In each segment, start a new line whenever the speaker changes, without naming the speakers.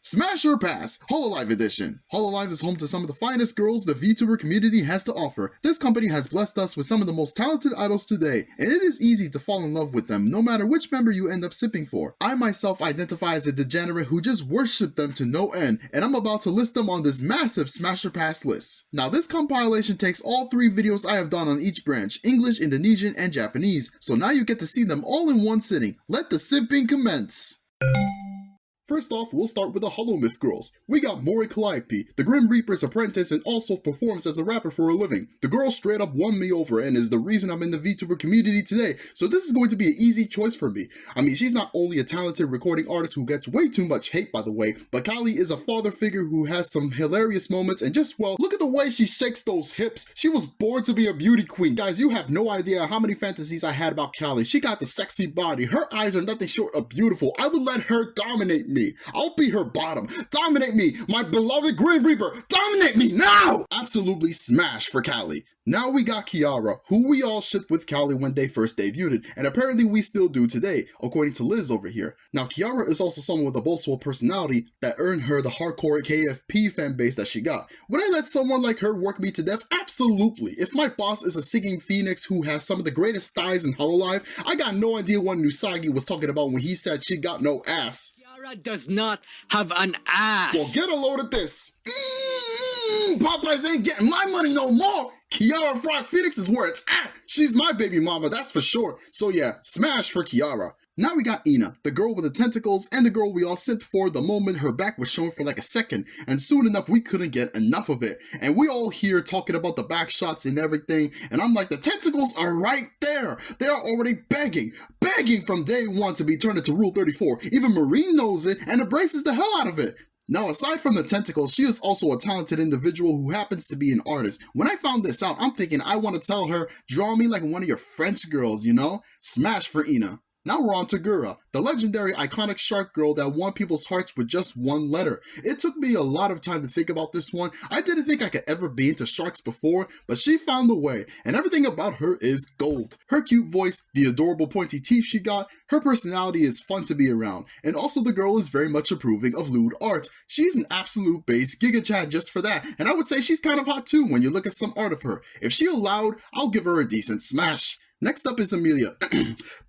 Smash or Pass, HoloLive Edition. HoloLive is home to some of the finest girls the VTuber community has to offer. This company has blessed us with some of the most talented idols today, and it is easy to fall in love with them no matter which member you end up sipping for. I myself identify as a degenerate who just worship them to no end, and I'm about to list them on this massive Smash or Pass list. Now this compilation takes all 3 videos I have done on each branch, English, Indonesian, and Japanese, so now you get to see them all in one sitting. Let the sipping commence! First off, we'll start with the HoloMyth girls. We got Mori Calliope, the Grim Reaper's apprentice and also performs as a rapper for a living. The girl straight up won me over and is the reason I'm in the VTuber community today, so this is going to be an easy choice for me. I mean, she's not only a talented recording artist who gets way too much hate by the way, but Callie is a father figure who has some hilarious moments and just, well, look at the way she shakes those hips. She was born to be a beauty queen. Guys, you have no idea how many fantasies I had about Callie. She got the sexy body. Her eyes are nothing short of beautiful. I would let her dominate me. I'll be her bottom. Dominate me, my beloved Grim Reaper. Dominate me now! Absolutely smash for Callie. Now we got Kiara, who we all shipped with Callie when they first debuted, and apparently we still do today, according to Liz over here. Now Kiara is also someone with a boastful personality that earned her the hardcore KFP fanbase that she got. Would I let someone like her work me to death? Absolutely. If my boss is a singing phoenix who has some of the greatest thighs in HoloLive, I got no idea what Nusagi was talking about when he said she got no ass.
Kiara does not have an ass.
Well, get a load of this. Popeyes ain't getting my money no more. Kiara Fried Phoenix is where it's at. She's my baby mama, that's for sure. So yeah, smash for Kiara. Now we got Ina, the girl with the tentacles and the girl we all simped for the moment her back was shown for like a second, and soon enough we couldn't get enough of it. And we all here talking about the back shots and everything, and I'm like, the tentacles are right there. They are already begging from day one to be turned into Rule 34. Even Marine knows it and embraces the hell out of it. Now, aside from the tentacles, she is also a talented individual who happens to be an artist. When I found this out, I'm thinking I want to tell her, draw me like one of your French girls, you know? Smash for Ina. Now we're on to Gura, the legendary iconic shark girl that won people's hearts with just one letter. It took me a lot of time to think about this one. I didn't think I could ever be into sharks before, but she found the way, and everything about her is gold. Her cute voice, the adorable pointy teeth she got, her personality is fun to be around, and also the girl is very much approving of lewd art. She's an absolute base Giga Chad just for that, and I would say she's kind of hot too when you look at some art of her. If she allowed, I'll give her a decent smash. Next up is Amelia.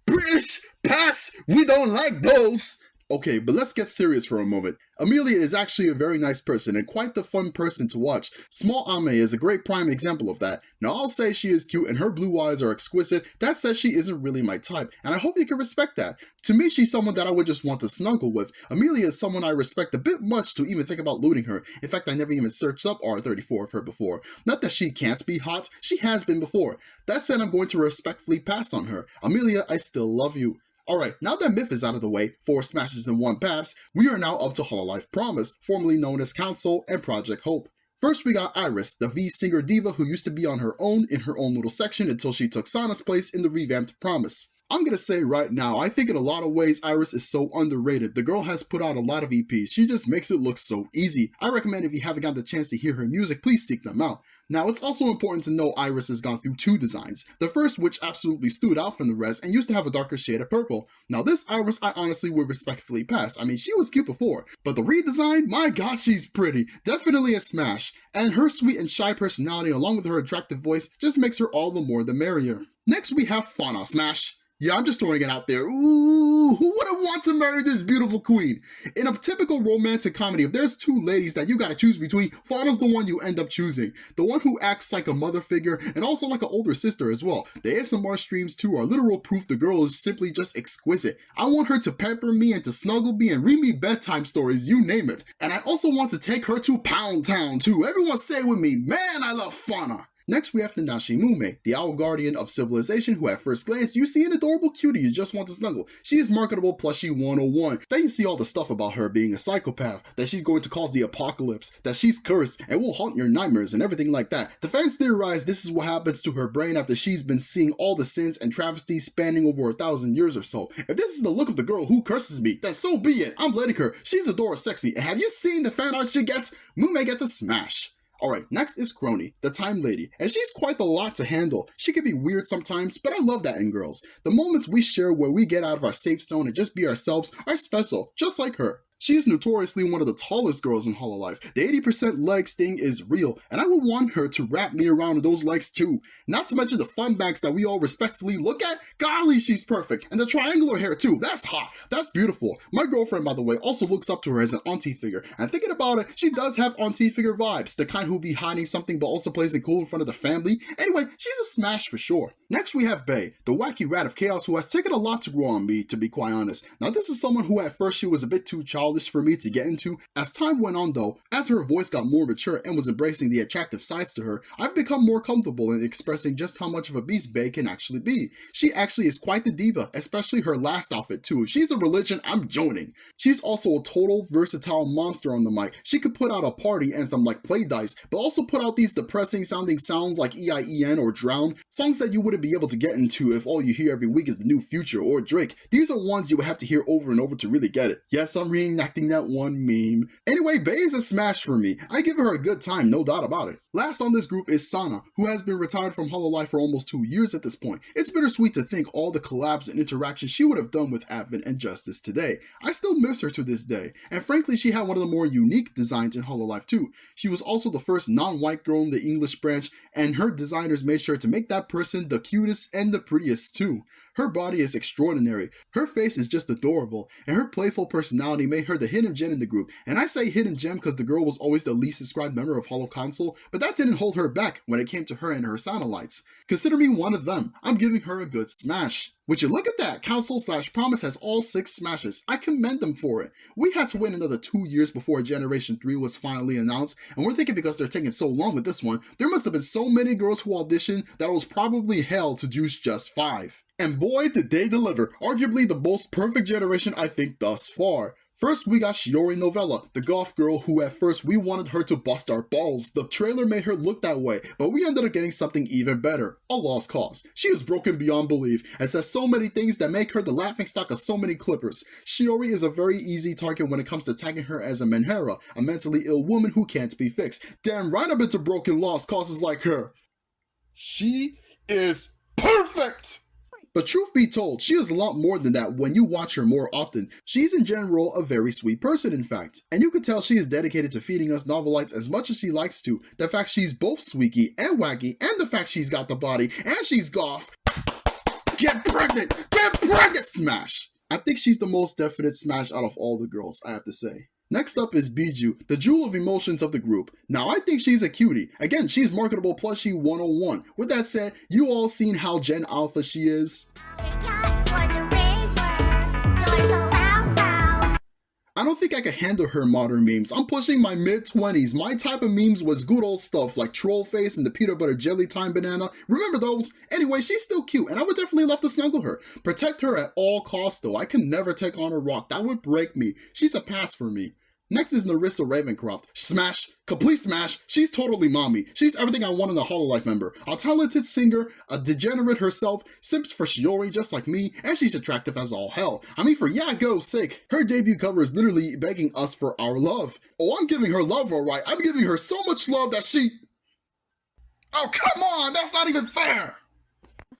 British pass, we don't like those. Okay, but let's get serious for a moment. Amelia is actually a very nice person and quite the fun person to watch. Small Ame is a great prime example of that. Now I'll say she is cute and her blue eyes are exquisite. That says she isn't really my type, and I hope you can respect that. To me, she's someone that I would just want to snuggle with. Amelia is someone I respect a bit much to even think about looting her. In fact, I never even searched up R34 of her before. Not that she can't be hot, she has been before. That said, I'm going to respectfully pass on her. Amelia, I still love you. Alright, now that Myth is out of the way, 4 smashes in 1 pass, we are now up to HoloPromise, formerly known as Council and Project Hope. First we got Iris, the V-singer diva who used to be on her own in her own little section until she took Sana's place in the revamped Promise. I'm gonna say right now, I think in a lot of ways Iris is so underrated. The girl has put out a lot of EPs, she just makes it look so easy. I recommend if you haven't got the chance to hear her music, please seek them out. Now, it's also important to know Iris has gone through 2 designs. The first, which absolutely stood out from the rest and used to have a darker shade of purple. Now, this Iris I honestly would respectfully pass. I mean, she was cute before, but the redesign, my god, she's pretty. Definitely a smash. And her sweet and shy personality along with her attractive voice just makes her all the more the merrier. Next, we have Fauna Smash. Yeah, I'm just throwing it out there. Ooh, who wouldn't want to marry this beautiful queen? In a typical romantic comedy, if there's 2 ladies that you gotta choose between, Fauna's the one you end up choosing. The one who acts like a mother figure and also like an older sister as well. The ASMR streams too are literal proof the girl is simply just exquisite. I want her to pamper me and to snuggle me and read me bedtime stories, you name it. And I also want to take her to Pound Town too. Everyone say it with me, man, I love Fauna. Next, we have Tanashi Mume, the owl guardian of civilization who at first glance you see an adorable cutie you just want to snuggle. She is marketable plushie 101. Then you see all the stuff about her being a psychopath, that she's going to cause the apocalypse, that she's cursed and will haunt your nightmares and everything like that. The fans theorize this is what happens to her brain after she's been seeing all the sins and travesties spanning over 1,000 years or so. If this is the look of the girl who curses me, then so be it. I'm letting her. She's adorable sexy, and have you seen the fan art she gets? Mume gets a smash. Alright, next is Crony, the Time Lady, and she's quite a lot to handle. She can be weird sometimes, but I love that in girls. The moments we share where we get out of our safe zone and just be ourselves are special, just like her. She is notoriously one of the tallest girls in HoloLive. The 80% legs thing is real, and I would want her to wrap me around those legs too. Not to mention the fun bags that we all respectfully look at. Golly, she's perfect. And the triangular hair too, that's hot. That's beautiful. My girlfriend, by the way, also looks up to her as an auntie figure. And thinking about it, she does have auntie figure vibes. The kind who be hiding something but also plays it cool in front of the family. Anyway, she's a smash for sure. Next we have Bae, the wacky rat of chaos who has taken a lot to grow on me, to be quite honest. Now this is someone who at first she was a bit too childish for me to get into. As time went on though, as her voice got more mature and was embracing the attractive sides to her, I've become more comfortable in expressing just how much of a beast Bae can actually be. She actually is quite the diva, especially her last outfit too. If she's a religion, I'm joining. She's also a total versatile monster on the mic. She could put out a party anthem like Play Dice, but also put out these depressing sounding sounds like EIEN or Drown, songs that you wouldn't be able to get into if all you hear every week is the new Future or Drake. These are ones you would have to hear over and over to really get it. Yes, I'm reenacting that one meme. Anyway, Bae is a smash for me. I give her a good time, no doubt about it. Last on this group is Sana, who has been retired from HoloLive for almost 2 years at this point. It's bittersweet to think all the collabs and interactions she would have done with Advent and Justice today. I still miss her to this day, and frankly she had one of the more unique designs in HoloLive too. She was also the first non-white girl in the English branch, and her designers made sure to make that person the cutest and the prettiest too. Her body is extraordinary, her face is just adorable, and her playful personality made her the hidden gem in the group. And I say hidden gem because the girl was always the least described member of HoloConsole, but that didn't hold her back when it came to her and her satellites. Consider me one of them. I'm giving her a good smash. Would you look at that? Console/Promise has all 6 smashes. I commend them for it. We had to wait another 2 years before Generation 3 was finally announced, and we're thinking because they're taking so long with this one, there must have been so many girls who auditioned that it was probably hell to juice just 5. And boy, did they deliver. Arguably the most perfect generation I think thus far. First, we got Shiori Novella, the goth girl who at first we wanted her to bust our balls. The trailer made her look that way, but we ended up getting something even better, a lost cause. She is broken beyond belief and says so many things that make her the laughingstock of so many clippers. Shiori is a very easy target when it comes to tagging her as a menhera, a mentally ill woman who can't be fixed. Damn right I've been to broken lost causes like her. She is perfect! But truth be told, she is a lot more than that when you watch her more often. She's in general a very sweet person in fact. And you can tell she is dedicated to feeding us novelites as much as she likes to. The fact she's both squeaky and wacky, and the fact she's got the body, and she's goth. Get pregnant! Get pregnant! Smash! I think she's the most definite smash out of all the girls, I have to say. Next up is Bijou, the jewel of emotions of the group. Now I think she's a cutie. Again, she's marketable plushie 101. With that said, you all seen how Gen Alpha she is? I don't think I could handle her modern memes. I'm pushing my mid-20s. My type of memes was good old stuff like Troll Face and the peanut butter jelly time banana. Remember those? Anyway, she's still cute and I would definitely love to snuggle her. Protect her at all costs though. I can never take on a rock. That would break me. She's a pass for me. Next is Narissa Ravencroft. Smash. Complete smash. She's totally mommy. She's everything I want in a HoloLive member. A talented singer, a degenerate herself, simps for Shiori just like me, and she's attractive as all hell. I mean for Yago's sake, her debut cover is literally begging us for our love. Oh, I'm giving her love alright. I'm giving her so much love that she... Oh, come on! That's not even fair!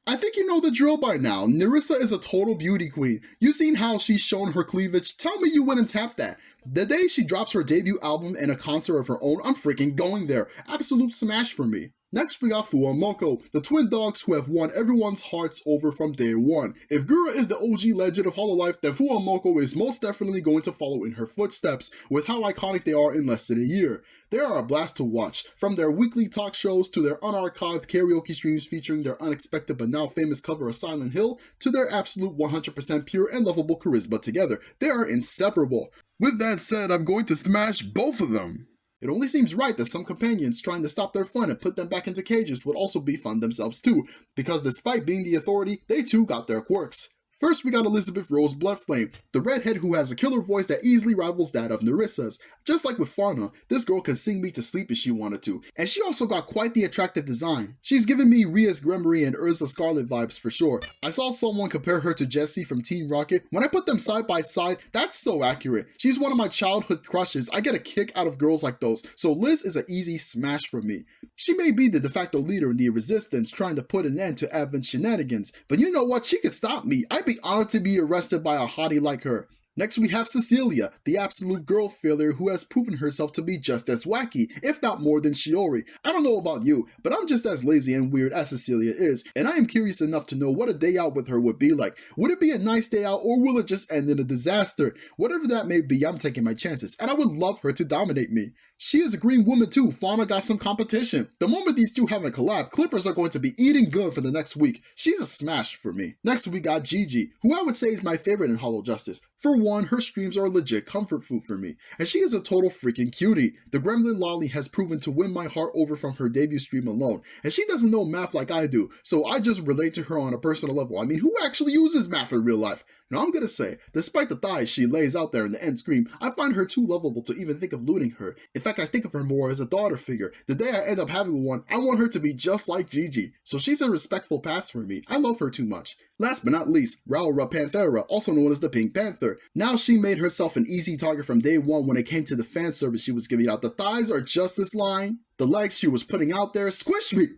I think you know the drill by now. Narissa is a total beauty queen. You've seen how she's shown her cleavage. Tell me you wouldn't tap that. The day she drops her debut album and a concert of her own, I'm freaking going there. Absolute smash for me. Next we got Fu and Moko, the twin dogs who have won everyone's hearts over from day one. If Gura is the OG legend of HoloLive, then Fu and Moko is most definitely going to follow in her footsteps with how iconic they are in less than a year. They are a blast to watch, from their weekly talk shows to their unarchived karaoke streams featuring their unexpected but now famous cover of Silent Hill, to their absolute 100% pure and lovable charisma together. They are inseparable. With that said, I'm going to smash both of them. It only seems right that some companions trying to stop their fun and put them back into cages would also be fun themselves too, because despite being the authority, they too got their quirks. First we got Elizabeth Rose Bloodflame, the redhead who has a killer voice that easily rivals that of Narissa's. Just like with Fauna, this girl could sing me to sleep if she wanted to, and she also got quite the attractive design. She's giving me Ria's Gremory and Urza Scarlet vibes for sure. I saw someone compare her to Jessie from Team Rocket. When I put them side by side, that's so accurate. She's one of my childhood crushes. I get a kick out of girls like those, so Liz is an easy smash for me. She may be the de facto leader in the resistance trying to put an end to Advent shenanigans, but you know what? She could stop me. I'd be honored to be arrested by a hottie like her. Next we have Cecilia, the absolute girl failure who has proven herself to be just as wacky, if not more than Shiori. I don't know about you, but I'm just as lazy and weird as Cecilia is, and I am curious enough to know what a day out with her would be like. Would it be a nice day out, or will it just end in a disaster? Whatever that may be, I'm taking my chances, and I would love her to dominate me. She is a green woman too. Fauna got some competition. The moment these two have a collab, Clippers are going to be eating good for the next week. She's a smash for me. Next we got Gigi, who I would say is my favorite in HoloJustice. For one, her streams are legit comfort food for me, and she is a total freaking cutie. The Gremlin Lolly has proven to win my heart over from her debut stream alone, and she doesn't know math like I do, so I just relate to her on a personal level. I mean, who actually uses math in real life? Now I'm gonna say, despite the thighs she lays out there in the end screen, I find her too lovable to even think of looting her. In fact, I think of her more as a daughter figure. The day I end up having one, I want her to be just like Gigi, so she's a respectful pass for me. I love her too much. Last but not least, Raura Panthera, also known as the Pink Panther. Now she made herself an easy target from day one when it came to the fan service she was giving out. The thighs are just this line. The legs she was putting out there. Squish me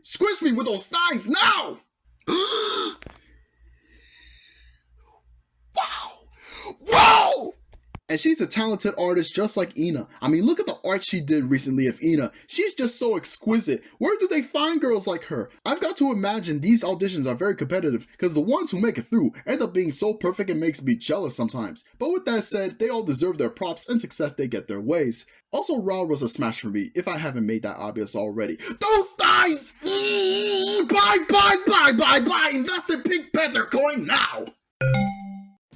with those thighs now! Wow! And she's a talented artist just like Ina. I mean, look at the art she did recently of Ina. She's just so exquisite. Where do they find girls like her? I've got to imagine these auditions are very competitive because the ones who make it through end up being so perfect it makes me jealous sometimes. But with that said, they all deserve their props and success they get their ways. Also, Raw was a smash for me, if I haven't made that obvious already. Those thighs! Bye! Invest in Pink Panther coin now!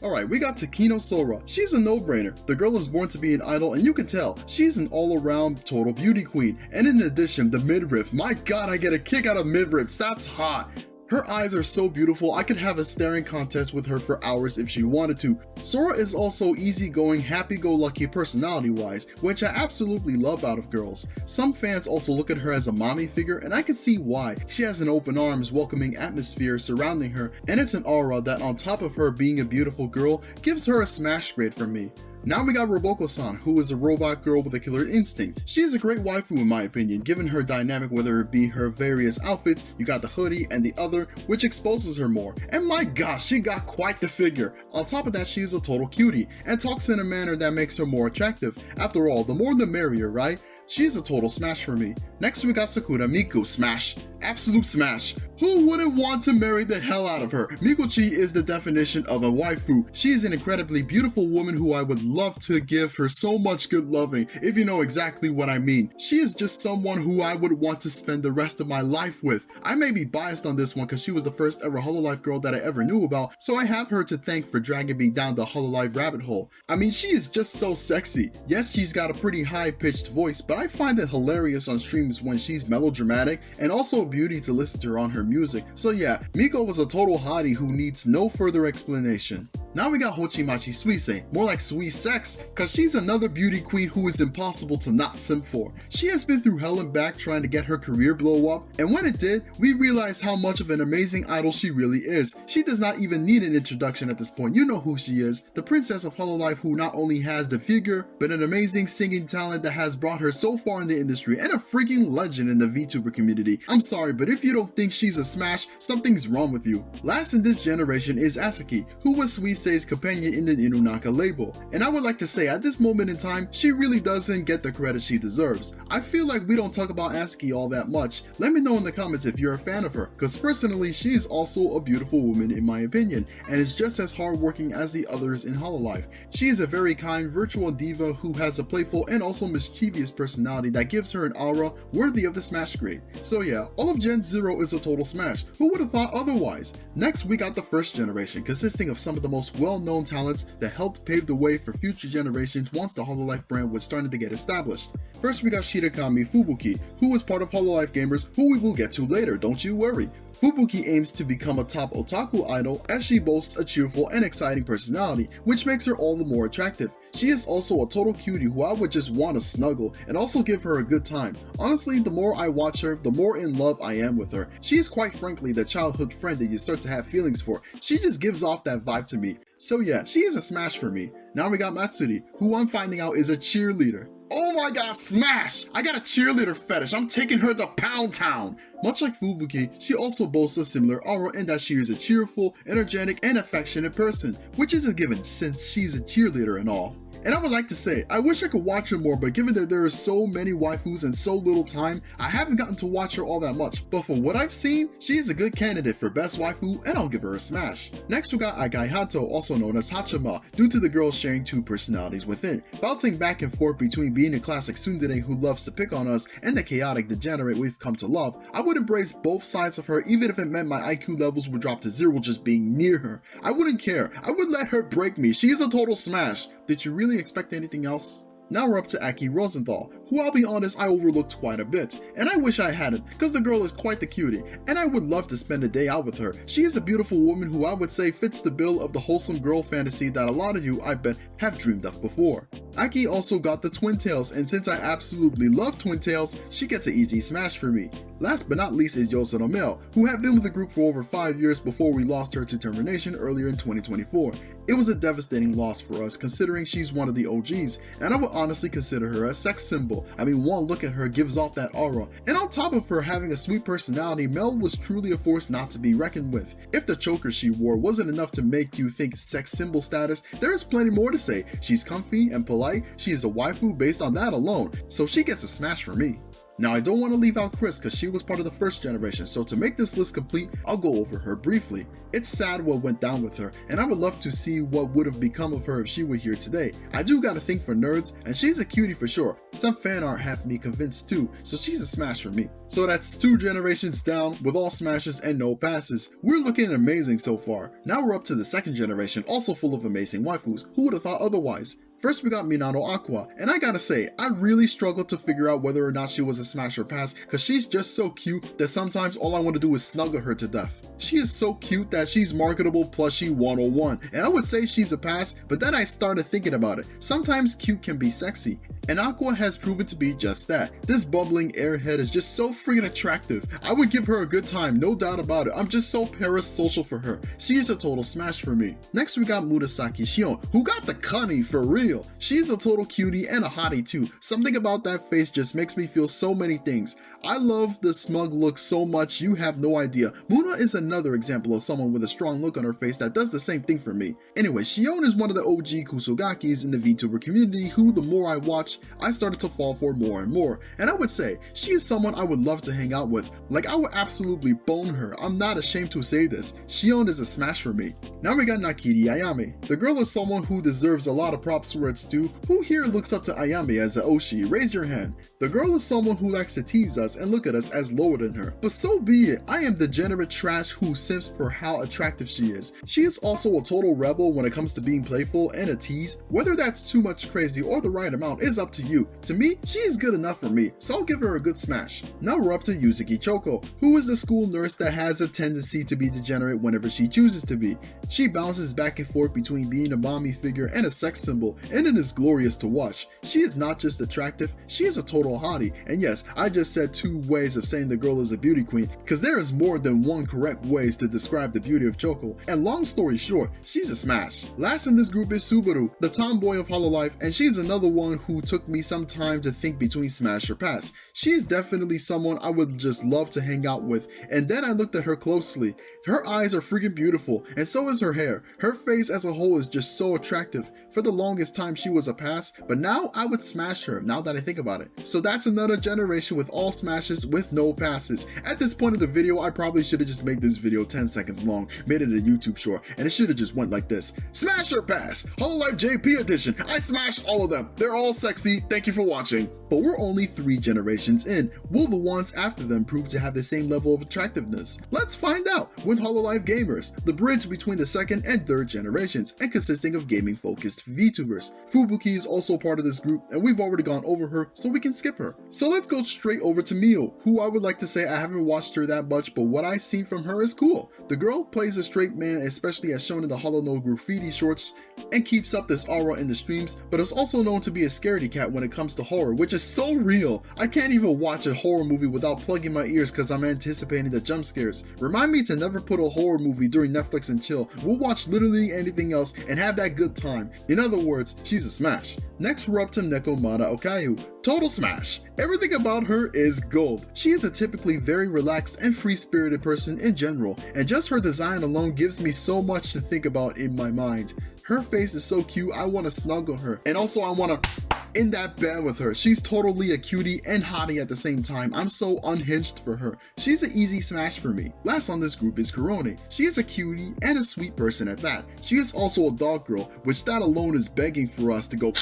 Alright, we got Takino Sora. She's a no-brainer. The girl is born to be an idol, and you can tell, she's an all-around total beauty queen. And in addition, the midriff. My god, I get a kick out of midriffs, that's hot. Her eyes are so beautiful, I could have a staring contest with her for hours if she wanted to. Sora is also easygoing, happy-go-lucky personality-wise, which I absolutely love out of girls. Some fans also look at her as a mommy figure, and I can see why. She has an open arms, welcoming atmosphere surrounding her, and it's an aura that on top of her being a beautiful girl, gives her a smash grade from me. Now we got Roboko-san, who is a robot girl with a killer instinct. She is a great waifu in my opinion, given her dynamic, whether it be her various outfits. You got the hoodie and the other, which exposes her more. And my gosh, she got quite the figure. On top of that, she is a total cutie, and talks in a manner that makes her more attractive. After all, the more the merrier, right? She's a total smash for me. Next we got Sakura Miku, smash. Absolute smash. Who wouldn't want to marry the hell out of her? Mikochi is the definition of a waifu. She is an incredibly beautiful woman who I would love to give her so much good loving, if you know exactly what I mean. She is just someone who I would want to spend the rest of my life with. I may be biased on this one because she was the first ever Hololive girl that I ever knew about, so I have her to thank for dragging me down the Hololive rabbit hole. I mean, she is just so sexy. Yes, she's got a pretty high-pitched voice, but I find it hilarious on streams when she's melodramatic, and also a beauty to listen to her on her music. So yeah, Miko was a total hottie who needs no further explanation. Now we got Hochimachi Suisei, more like sweet sex, cause she's another beauty queen who is impossible to not simp for. She has been through hell and back trying to get her career blow up, and when it did, we realized how much of an amazing idol she really is. She does not even need an introduction at this point, you know who she is, the princess of Hololive who not only has the figure, but an amazing singing talent that has brought her so far in the industry, and a freaking legend in the VTuber community. I'm sorry, but if you don't think she's a smash, something's wrong with you. Last in this generation is Asaki, who was Suisei's companion in the Inunaka label, and I would like to say at this moment in time, she really doesn't get the credit she deserves. I feel like we don't talk about Asaki all that much. Let me know in the comments if you're a fan of her, cause personally she is also a beautiful woman in my opinion, and is just as hardworking as the others in Hololive. She is a very kind virtual diva who has a playful and also mischievous personality that gives her an aura worthy of the smash grade. So yeah, all of Gen 0 is a total smash. Who would have thought otherwise? Next we got the first generation, consisting of some of the most well-known talents that helped pave the way for future generations once the Hololive brand was starting to get established. First we got Shirakami Fubuki, who was part of Hololive Gamers, who we will get to later, don't you worry. Fubuki aims to become a top otaku idol as she boasts a cheerful and exciting personality, which makes her all the more attractive. She is also a total cutie who I would just want to snuggle and also give her a good time. Honestly, the more I watch her, the more in love I am with her. She is quite frankly the childhood friend that you start to have feelings for. She just gives off that vibe to me. So yeah, she is a smash for me. Now we got Matsuri, who I'm finding out is a cheerleader. Oh my god, smash! I got a cheerleader fetish. I'm taking her to Pound Town. Much like Fubuki, she also boasts a similar aura in that she is a cheerful, energetic, and affectionate person, which is a given since she's a cheerleader and all. And I would like to say, I wish I could watch her more, but given that there are so many waifus and so little time, I haven't gotten to watch her all that much. But for what I've seen, she is a good candidate for best waifu, and I'll give her a smash. Next we got Agai Hato, also known as Hachima, due to the girl sharing two personalities within, bouncing back and forth between being a classic tsundere who loves to pick on us and the chaotic degenerate we've come to love. I would embrace both sides of her even if it meant my IQ levels would drop to 0 just being near her. I wouldn't care. I would let her break me. She is a total smash. Did you really expect anything else? Now we're up to Aki Rosenthal, who I'll be honest I overlooked quite a bit, and I wish I hadn't, because the girl is quite the cutie, and I would love to spend a day out with her. She is a beautiful woman who I would say fits the bill of the wholesome girl fantasy that a lot of you, I bet, have dreamed of before. Aki also got the twin tails, and since I absolutely love twin tails, she gets an easy smash for me. Last but not least is Yosono Mel, who had been with the group for over 5 years before we lost her to termination earlier in 2024. It was a devastating loss for us considering she's one of the OGs, and I would honestly consider her a sex symbol. I mean, one look at her gives off that aura, and on top of her having a sweet personality, Mel was truly a force not to be reckoned with. If the choker she wore wasn't enough to make you think sex symbol status, there is plenty more to say. She's comfy and polite, she is a waifu based on that alone, so she gets a smash for me. Now I don't want to leave out Chris because she was part of the first generation, so to make this list complete, I'll go over her briefly. It's sad what went down with her, and I would love to see what would have become of her if she were here today. I do got a thing for nerds, and she's a cutie for sure. Some fan art have me convinced too, so she's a smash for me. So that's 2 generations down with all smashes and no passes. We're looking amazing so far. Now we're up to the second generation, also full of amazing waifus. Who would have thought otherwise? First we got Minato Aqua, and I gotta say, I really struggled to figure out whether or not she was a smash or pass, cause she's just so cute that sometimes all I want to do is snuggle her to death. She is so cute that she's marketable plushie 101, and I would say she's a pass, but then I started thinking about it. Sometimes cute can be sexy, and Aqua has proven to be just that. This bubbling airhead is just so freaking attractive. I would give her a good time, no doubt about it. I'm just so parasocial for her. She is a total smash for me. Next we got Murasaki Shion, who got the cunny for real. She is a total cutie and a hottie too. Something about that face just makes me feel so many things. I love the smug look so much you have no idea. Muna is another example of someone with a strong look on her face that does the same thing for me. Anyway, Shion is one of the OG Kusogakis in the VTuber community who the more I watch, I started to fall for more and more. And I would say, she is someone I would love to hang out with. Like, I would absolutely bone her. I'm not ashamed to say this. Shion is a smash for me. Now we got Nakiri Ayame. The girl is someone who deserves a lot of props for its due. Who here looks up to Ayame as a Oshi? Raise your hand. The girl is someone who likes to tease us and look at us as lower than her. But so be it. I am degenerate trash who simps for how attractive she is. She is also a total rebel when it comes to being playful and a tease. Whether that's too much crazy or the right amount is up to you. To me, she is good enough for me, so I'll give her a good smash. Now we're up to Yuzuki Choko, who is the school nurse that has a tendency to be degenerate whenever she chooses to be. She bounces back and forth between being a mommy figure and a sex symbol, and it is glorious to watch. She is not just attractive, she is a total hottie. And yes, I just said 2 ways of saying the girl is a beauty queen, because there is more than 1 correct ways to describe the beauty of Choko, and long story short, she's a smash. Last in this group is Subaru, the tomboy of Hololive, and she's another one who took me some time to think between smash or pass. She is definitely someone I would just love to hang out with, and then I looked at her closely. Her eyes are freaking beautiful, and so is her hair. Her face as a whole is just so attractive. For the longest time she was a pass, but now I would smash her now that I think about it. So that's another generation with all smashes with no passes. At this point of the video, I probably should have just made this video 10 seconds long, made it a YouTube short, and it should have just went like this. Smash or pass? HoloLive JP edition. I smashed all of them. They're all sexy. Thank you for watching. But we're only 3 generations in. Will the ones after them prove to have the same level of attractiveness? Let's find out with HoloLive Gamers, the bridge between the 2nd and 3rd generations, and consisting of gaming-focused VTubers. Fubuki is also part of this group, and we've already gone over her, so we can skip her. So let's go straight over to Mio, who I would like to say I haven't watched her that much, but what I've seen from her is cool. The girl plays a straight man, especially as shown in the HoloNo graffiti shorts, and keeps up this aura in the streams, but is also known to be a scaredy cat when it comes to horror, which is so real. I can't even watch a horror movie without plugging my ears because I'm anticipating the jump scares. Remind me to never put a horror movie during Netflix and chill. We'll watch literally anything else and have that good time. In other words, she's a smash. Next we're up to Nekomata Okayu. Total smash. Everything about her is gold. She is a typically very relaxed and free-spirited person in general, and just her design alone gives me so much to think about in my mind. Her face is so cute, I want to snuggle her, and also I want to in that bed with her. She's totally a cutie and hottie at the same time. I'm so unhinged for her. She's an easy smash for me. Last on this group is Korone. She is a cutie and a sweet person at that. She is also a dog girl, which that alone is begging for us to go,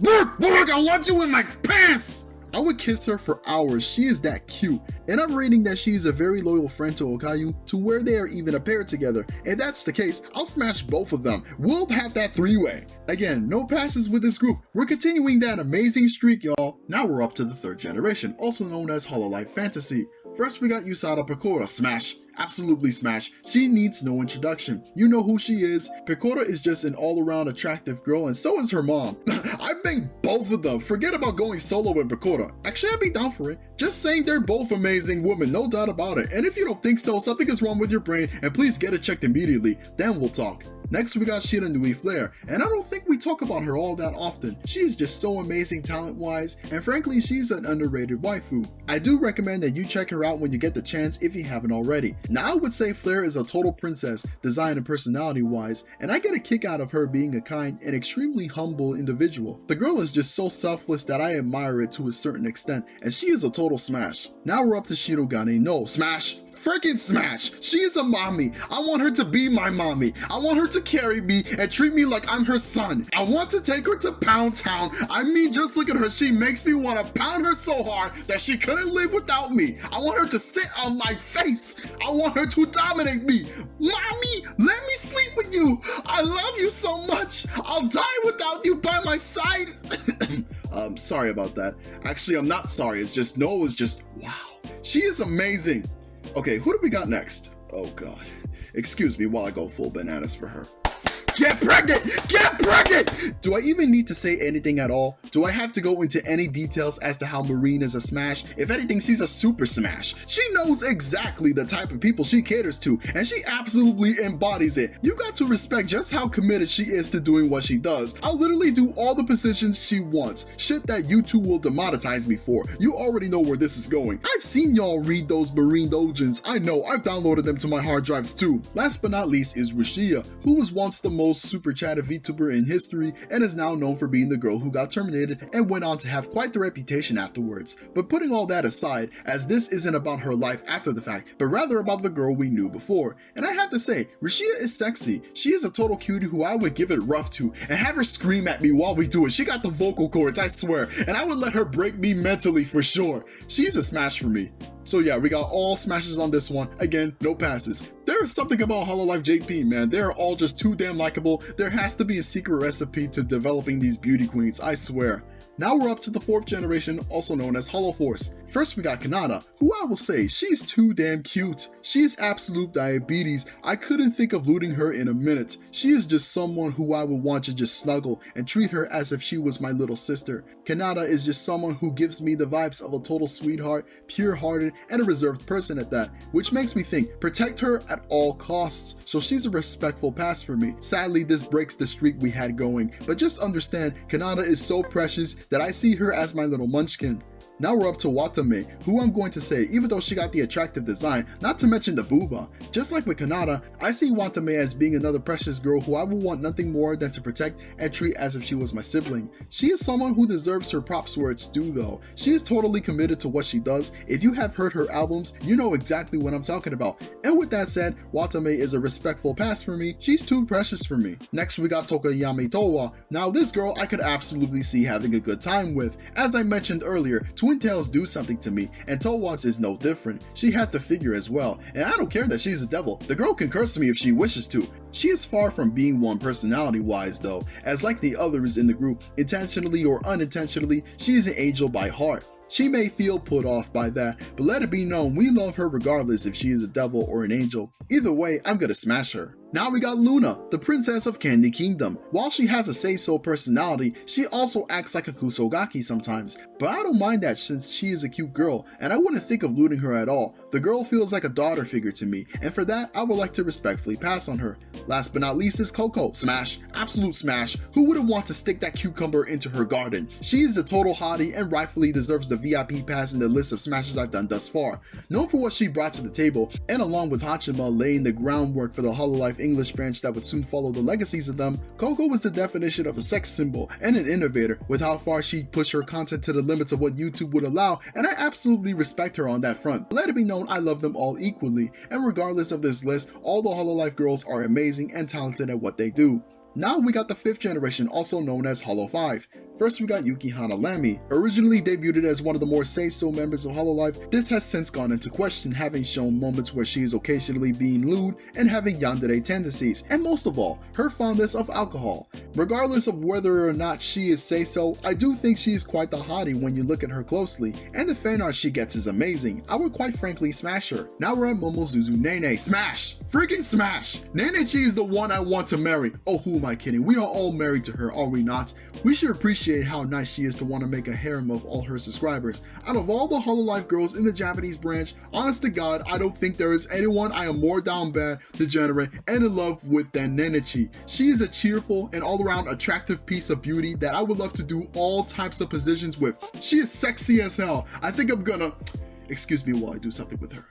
Bork, I want you in my pants! I would kiss her for hours. She is that cute. And I'm rating that she is a very loyal friend to Okayu, to where they are even a pair together. If that's the case, I'll smash both of them. We'll have that three-way. Again, no passes with this group. We're continuing that amazing streak, y'all. Now we're up to the third generation, also known as HoloLive Fantasy. First we got Yusada Pecora, smash. Absolutely smash. She needs no introduction. You know who she is. Pecora is just an all-around attractive girl, and so is her mom. I banged both of them. Forget about going solo with Pecora. Actually, I'd be down for it. Just saying they're both amazing women, no doubt about it. And if you don't think so, something is wrong with your brain, and please get it checked immediately. Then we'll talk. Next we got Shiranui Flare, and I don't think we talk about her all that often. She is just so amazing talent-wise, and frankly she's an underrated waifu. I do recommend that you check her out when you get the chance if you haven't already. Now I would say Flare is a total princess, design and personality-wise, and I get a kick out of her being a kind and extremely humble individual. The girl is just so selfless that I admire it to a certain extent, and she is a total smash. Now we're up to Shirogane no smash. Freaking smash! She is a mommy. I want her to be my mommy. I want her to carry me and treat me like I'm her son. I want to take her to Pound Town. I mean, just look at her. She makes me want to pound her so hard that she couldn't live without me. I want her to sit on my face. I want her to dominate me. Mommy, let me sleep with you. I love you so much. I'll die without you by my side. Sorry about that. Actually, I'm not sorry. It's just, Noel is just, wow. She is amazing. Okay, who do we got next? Oh god. Excuse me while I go full bananas for her. Get pregnant! Get pregnant! Do I even need to say anything at all? Do I have to go into any details as to how Marine is a smash? If anything, she's a super smash. She knows exactly the type of people she caters to, and she absolutely embodies it. You got to respect just how committed she is to doing what she does. I'll literally do all the positions she wants. Shit that you two will demonetize me for. You already know where this is going. I've seen y'all read those Marine dojins. I know, I've downloaded them to my hard drives too. Last but not least is Rishia, who was once the most super chatted VTuber in history and is now known for being the girl who got terminated and went on to have quite the reputation afterwards. But putting all that aside, as this isn't about her life after the fact, but rather about the girl we knew before. And I have to say, Rishia is sexy. She is a total cutie who I would give it rough to and have her scream at me while we do it. She got the vocal cords, I swear, and I would let her break me mentally for sure. She's a smash for me. So yeah, we got all smashes on this one. Again, no passes. There is something about HoloLive JP, man. They are all just too damn likable. There has to be a secret recipe to developing these beauty queens, I swear. Now we're up to the fourth generation, also known as HoloForce. First we got Kanata, who I will say, she's too damn cute. She is absolute diabetes. I couldn't think of looting her in a minute. She is just someone who I would want to just snuggle and treat her as if she was my little sister. Kanata is just someone who gives me the vibes of a total sweetheart, pure-hearted, and a reserved person at that, which makes me think, protect her at all costs. So she's a respectful pass for me. Sadly, this breaks the streak we had going, but just understand, Kanata is so precious that I see her as my little munchkin. Now we're up to Watame, who I'm going to say, even though she got the attractive design, not to mention the booba. Just like with Kanata, I see Watame as being another precious girl who I would want nothing more than to protect and treat as if she was my sibling. She is someone who deserves her props where it's due though. She is totally committed to what she does. If you have heard her albums, you know exactly what I'm talking about. And with that said, Watame is a respectful pass for me. She's too precious for me. Next we got Tokayami Towa. Now this girl I could absolutely see having a good time with. As I mentioned earlier, Twin Tails do something to me, and Towa's is no different. She has the figure as well, and I don't care that she's a devil. The girl can curse me if she wishes to. She is far from being one personality-wise though, as like the others in the group, intentionally or unintentionally, she is an angel by heart. She may feel put off by that, but let it be known we love her regardless if she is a devil or an angel. Either way, I'm gonna smash her. Now we got Luna, the princess of Candy Kingdom. While she has a say-so personality, she also acts like a Kusogaki sometimes, but I don't mind that since she is a cute girl, and I wouldn't think of looting her at all. The girl feels like a daughter figure to me, and for that, I would like to respectfully pass on her. Last but not least is Coco. Smash. Absolute smash. Who wouldn't want to stick that cucumber into her garden? She is the total hottie and rightfully deserves the VIP pass in the list of smashes I've done thus far. Known for what she brought to the table, and along with Hachima laying the groundwork for the Hololive English branch that would soon follow the legacies of them, Coco was the definition of a sex symbol and an innovator with how far she'd push her content to the limits of what YouTube would allow, and I absolutely respect her on that front. Let it be known I love them all equally, and regardless of this list, all the Hololive girls are amazing and talented at what they do. Now we got the 5th generation, also known as Holo 5. First we got Yukihana Lamy. Originally debuted as one of the more say-so members of Hololive, this has since gone into question, having shown moments where she is occasionally being lewd and having yandere tendencies, and most of all, her fondness of alcohol. Regardless of whether or not she is say-so, I do think she is quite the hottie when you look at her closely, and the fan art she gets is amazing. I would quite frankly smash her. Now we're at Momozuzu Nene. Smash! Freaking smash! Nene-chi is the one I want to marry. Oh, who am I kidding? We are all married to her, are we not? We should appreciate how nice she is to want to make a harem of all her subscribers. Out of all the Hololive girls in the Japanese branch, honest to God, I don't think there is anyone I am more down bad, degenerate, and in love with than Nene-chi. She is a cheerful and all-around attractive piece of beauty that I would love to do all types of positions with. She is sexy as hell. I think I'm gonna... Excuse me while I do something with her.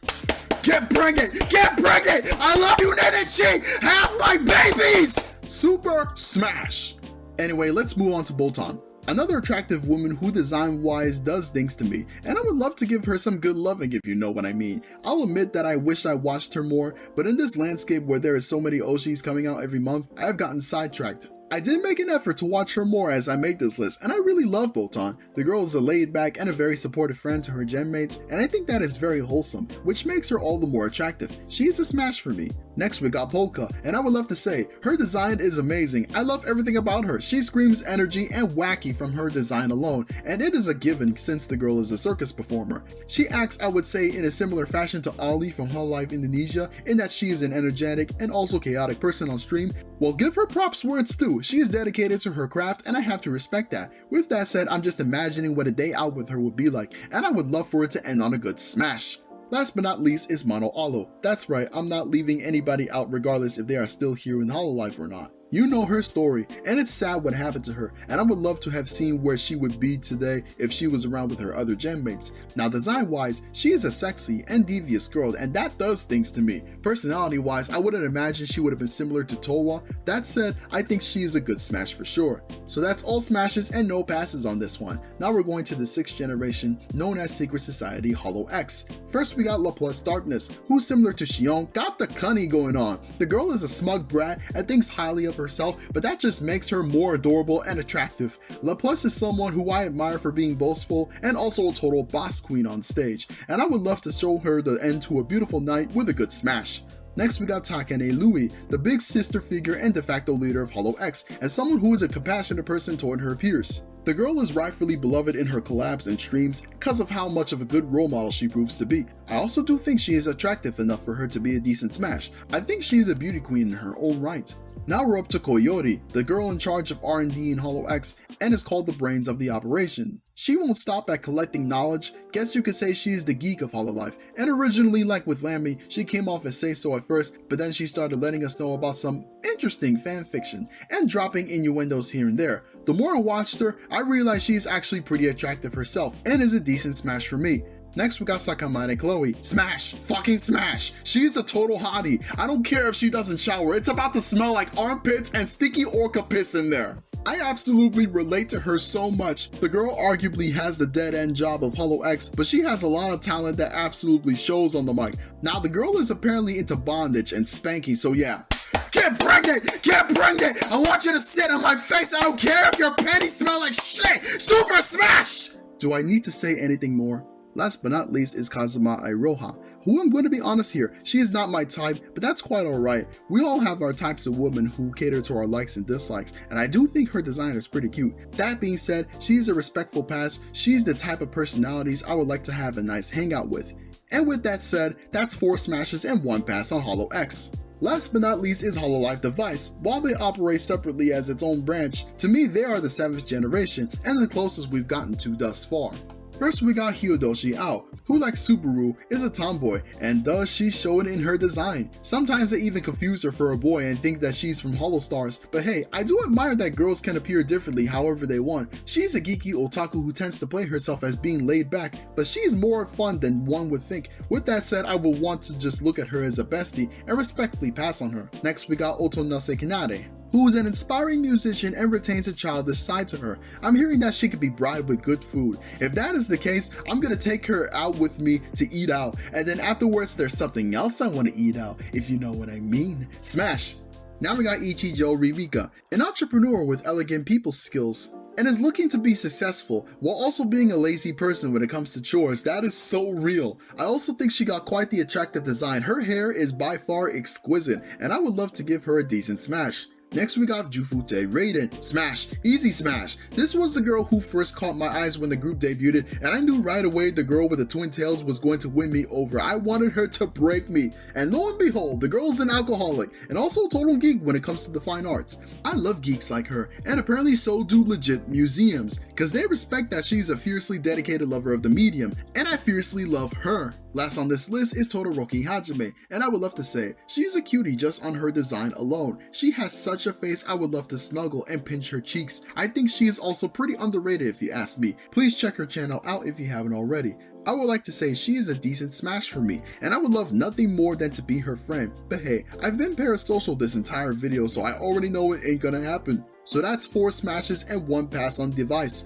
Get pregnant! Get pregnant! I love you, Nene-chi! Have my babies! Super smash! Anyway, let's move on to Botan. Another attractive woman who design-wise does things to me, and I would love to give her some good loving if you know what I mean. I'll admit that I wish I watched her more, but in this landscape where there is so many Oshis coming out every month, I have gotten sidetracked. I did make an effort to watch her more as I made this list, and I really love Botan. The girl is a laid-back and a very supportive friend to her gen mates, and I think that is very wholesome, which makes her all the more attractive. She is a smash for me. Next we got Polka, and I would love to say, her design is amazing. I love everything about her. She screams energy and wacky from her design alone, and it is a given since the girl is a circus performer. She acts, I would say, in a similar fashion to Ali from Hololive Indonesia, in that she is an energetic and also chaotic person on stream. Well, give her props where it's due. She is dedicated to her craft, and I have to respect that. With that said, I'm just imagining what a day out with her would be like, and I would love for it to end on a good smash. Last but not least is Mono Alo. That's right, I'm not leaving anybody out regardless if they are still here in Hololive or not. You know her story, and it's sad what happened to her, and I would love to have seen where she would be today if she was around with her other gen mates. Now design-wise, she is a sexy and devious girl, and that does things to me. Personality-wise, I wouldn't imagine she would have been similar to Towa. That said, I think she is a good smash for sure. So that's all smashes and no passes on this one. Now we're going to the 6th generation, known as Secret Society HoloX. First we got LaPlus Darkness, who's similar to Shion, got the cunny going on. The girl is a smug brat and thinks highly of herself, but that just makes her more adorable and attractive. LaPlus is someone who I admire for being boastful and also a total boss queen on stage, and I would love to show her the end to a beautiful night with a good smash. Next we got Takane Louie, the big sister figure and de facto leader of HoloX, and someone who is a compassionate person toward her peers. The girl is rightfully beloved in her collabs and streams because of how much of a good role model she proves to be. I also do think she is attractive enough for her to be a decent smash. I think she is a beauty queen in her own right. Now we're up to Koyori, the girl in charge of R&D in HoloX and is called the brains of the operation. She won't stop at collecting knowledge. Guess you could say she is the geek of Hololive, and originally, like with Lammy, she came off as say-so at first, but then she started letting us know about some interesting fanfiction and dropping innuendos here and there. The more I watched her, I realized she is actually pretty attractive herself and is a decent smash for me. Next we got Sakamane Chloe. Smash! Fucking smash! She is a total hottie. I don't care if she doesn't shower, it's about to smell like armpits and sticky orca piss in there. I absolutely relate to her so much. The girl arguably has the dead-end job of HoloX, but she has a lot of talent that absolutely shows on the mic. Now the girl is apparently into bondage and spanking, so yeah. Get pregnant! Get pregnant! I want you to sit on my face, I don't care if your panties smell like shit! Super smash! Do I need to say anything more? Last but not least is Kazuma Iroha, who I'm going to be honest here, she is not my type, but that's quite alright. We all have our types of women who cater to our likes and dislikes, and I do think her design is pretty cute. That being said, she's a respectful pass, she's the type of personalities I would like to have a nice hangout with. And with that said, that's 4 smashes and 1 pass on HoloX. Last but not least is HoloLive Device. While they operate separately as its own branch, to me they are the 7th generation and the closest we've gotten to thus far. First we got Hyodoshi Ao, who like Subaru is a tomboy, and does she show it in her design. Sometimes they even confuse her for a boy and think that she's from Holostars, but hey, I do admire that girls can appear differently however they want. She's a geeky otaku who tends to play herself as being laid back, but she's more fun than one would think. With that said, I will want to just look at her as a bestie and respectfully pass on her. Next we got Otonase Kinade, who is an inspiring musician and retains a childish side to her. I'm hearing that she could be bribed with good food. If that is the case, I'm gonna take her out with me to eat out, and then afterwards there's something else I want to eat out, if you know what I mean. Smash! Now we got Ichijo Ririka, an entrepreneur with elegant people skills, and is looking to be successful while also being a lazy person when it comes to chores. That is so real. I also think she got quite the attractive design. Her hair is by far exquisite, and I would love to give her a decent smash. Next we got Jufute Raiden. Smash! Easy smash! This was the girl who first caught my eyes when the group debuted, and I knew right away the girl with the twin tails was going to win me over. I wanted her to break me, and lo and behold, the girl's an alcoholic, and also a total geek when it comes to the fine arts. I love geeks like her, and apparently so do legit museums, cause they respect that she's a fiercely dedicated lover of the medium, and I fiercely love her. Last on this list is Todoroki Hajime, and I would love to say, she's a cutie just on her design alone. She has such a face I would love to snuggle and pinch her cheeks. I think she is also pretty underrated if you ask me. Please check her channel out if you haven't already. I would like to say she is a decent smash for me, and I would love nothing more than to be her friend. But hey, I've been parasocial this entire video, so I already know it ain't gonna happen. So that's 4 smashes and 1 pass on device.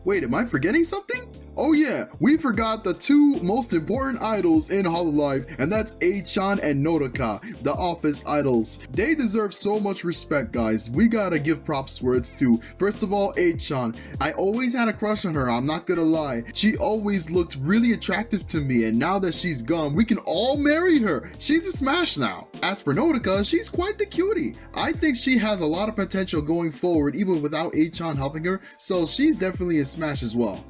Wait, am I forgetting something? Oh yeah, we forgot the 2 most important idols in Hololive, and that's A-chan and Nodoka, the office idols. They deserve so much respect, guys. We gotta give props where it's due. First of all, A-chan. I always had a crush on her, I'm not gonna lie. She always looked really attractive to me, and now that she's gone, we can all marry her. She's a smash now. As for Nodoka, she's quite the cutie. I think she has a lot of potential going forward even without A-chan helping her, so she's definitely a smash as well.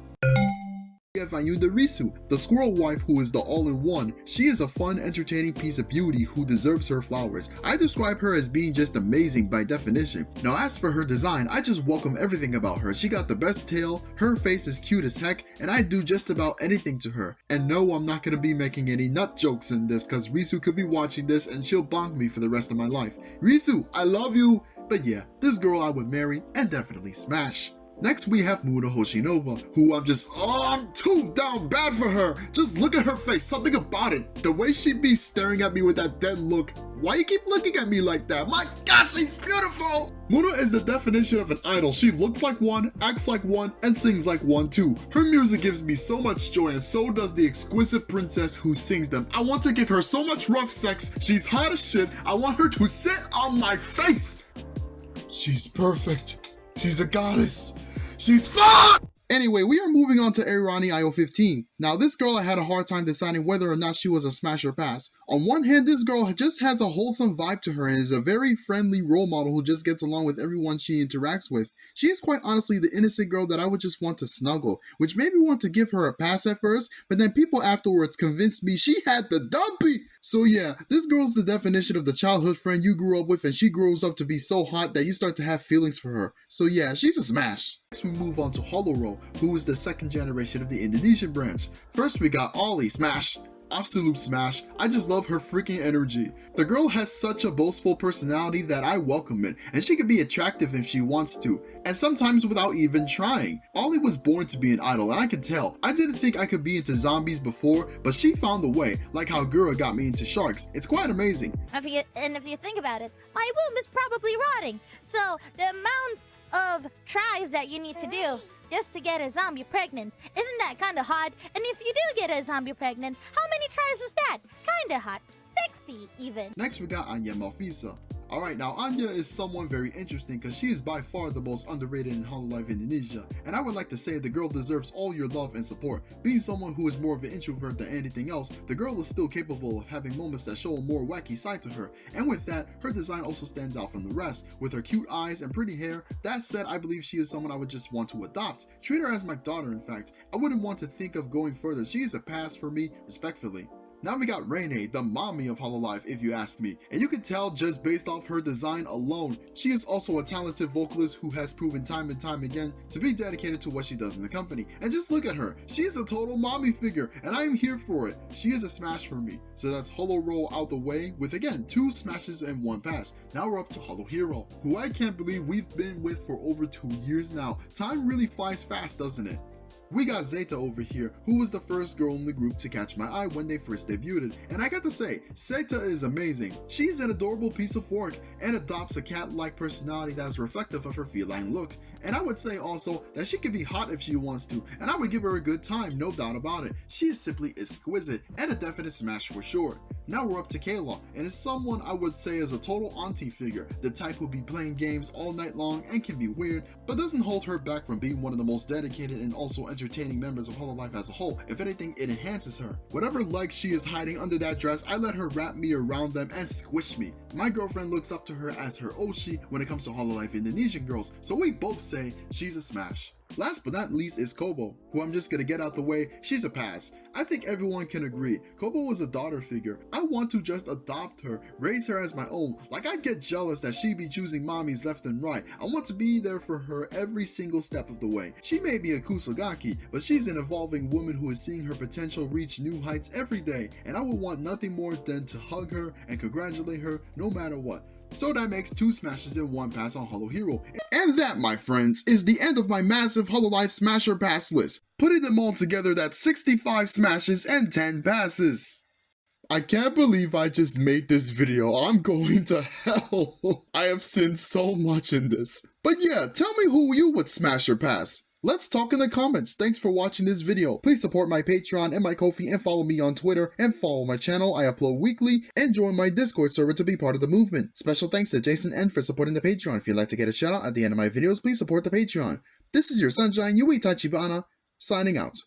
We have Ayunda Risu, the squirrel wife who is the all-in-one. She is a fun, entertaining piece of beauty who deserves her flowers. I describe her as being just amazing by definition. Now as for her design, I just welcome everything about her. She got the best tail, her face is cute as heck, and I do just about anything to her. And no, I'm not gonna be making any nut jokes in this, cause Risu could be watching this and she'll bonk me for the rest of my life. Risu, I love you! But yeah, this girl I would marry and definitely smash. Next we have Muna Hoshinova, who I'm too down bad for her. Just look at her face, something about it. The way she be staring at me with that dead look. Why you keep looking at me like that? My gosh, she's beautiful! Muna is the definition of an idol. She looks like one, acts like one, and sings like one too. Her music gives me so much joy, and so does the exquisite princess who sings them. I want to give her so much rough sex. She's hot as shit. I want her to sit on my face. She's perfect. She's a goddess. She's fun! Anyway, we are moving on to Irani IO15. Now this girl I had a hard time deciding whether or not she was a smash or pass. On one hand, this girl just has a wholesome vibe to her and is a very friendly role model who just gets along with everyone she interacts with. She is quite honestly the innocent girl that I would just want to snuggle, which made me want to give her a pass at first, but then people afterwards convinced me she had the dumpy! So yeah, this girl's the definition of the childhood friend you grew up with, and she grows up to be so hot that you start to have feelings for her. So yeah, she's a smash. Next we move on to Holoro, who is the 2nd generation of the Indonesian branch. First we got Ollie, smash. Absolute smash. I just love her freaking energy. The girl has such a boastful personality that I welcome it, and she can be attractive if she wants to, and sometimes without even trying. Ollie was born to be an idol, and I can tell. I didn't think I could be into zombies before, but she found the way, like how Gura got me into sharks. It's quite amazing.
If you think about it, my womb is probably rotting, so the amount of tries that you need to do just to get a zombie pregnant, isn't that kinda hot? And if you do get a zombie pregnant, how many tries was that? Kinda hot. Sexy, even.
Next we got Anya Malfisa. Alright, now Anya is someone very interesting because she is by far the most underrated in Hololive Indonesia, and I would like to say the girl deserves all your love and support. Being someone who is more of an introvert than anything else, the girl is still capable of having moments that show a more wacky side to her, and with that, her design also stands out from the rest. With her cute eyes and pretty hair, that said, I believe she is someone I would just want to adopt. Treat her as my daughter, in fact. I wouldn't want to think of going further. She is a pass for me, respectfully. Now we got Raine, the mommy of HoloLive if you ask me, and you can tell just based off her design alone, she is also a talented vocalist who has proven time and time again to be dedicated to what she does in the company. And just look at her, she is a total mommy figure, and I am here for it. She is a smash for me. So that's Holo Roll out the way with again 2 smashes and 1 pass. Now we're up to Holo Hero, who I can't believe we've been with for over 2 years now. Time really flies fast, doesn't it? We got Zeta over here, who was the first girl in the group to catch my eye when they first debuted, and I got to say, Zeta is amazing. She's an adorable piece of work and adopts a cat-like personality that is reflective of her feline look. And I would say also that she can be hot if she wants to, and I would give her a good time, no doubt about it. She is simply exquisite and a definite smash for sure. Now we're up to Kayla, and is someone I would say is a total auntie figure, the type who'll be playing games all night long and can be weird, but doesn't hold her back from being one of the most dedicated and also entertaining members of HoloLive as a whole. If anything, it enhances her. Whatever legs she is hiding under that dress, I let her wrap me around them and squish me. My girlfriend looks up to her as her Oshi when it comes to HoloLive Indonesian girls, so we both say she's a smash. Last but not least is Kobo, who I'm just gonna get out the way, she's a pass. I think everyone can agree, Kobo is a daughter figure. I want to just adopt her, raise her as my own. Like I get jealous that she be choosing mommies left and right. I want to be there for her every single step of the way. She may be a Kusagaki, but she's an evolving woman who is seeing her potential reach new heights every day, and I would want nothing more than to hug her and congratulate her no matter what. So that makes 2 smashes and 1 pass on Holo Hero. And that, my friends, is the end of my massive HoloLive Smasher Pass list. Putting them all together, that's 65 smashes and 10 passes. I can't believe I just made this video. I'm going to hell. I have sinned so much in this. But yeah, tell me who you would smash or pass. Let's talk in the comments. Thanks for watching this video. Please support my Patreon and my Ko-fi and follow me on Twitter and follow my channel. I upload weekly and join my Discord server to be part of the movement. Special thanks to Jason N for supporting the Patreon. If you'd like to get a shout out at the end of my videos, please support the Patreon. This is your Sunshine Yui Tachibana, signing out.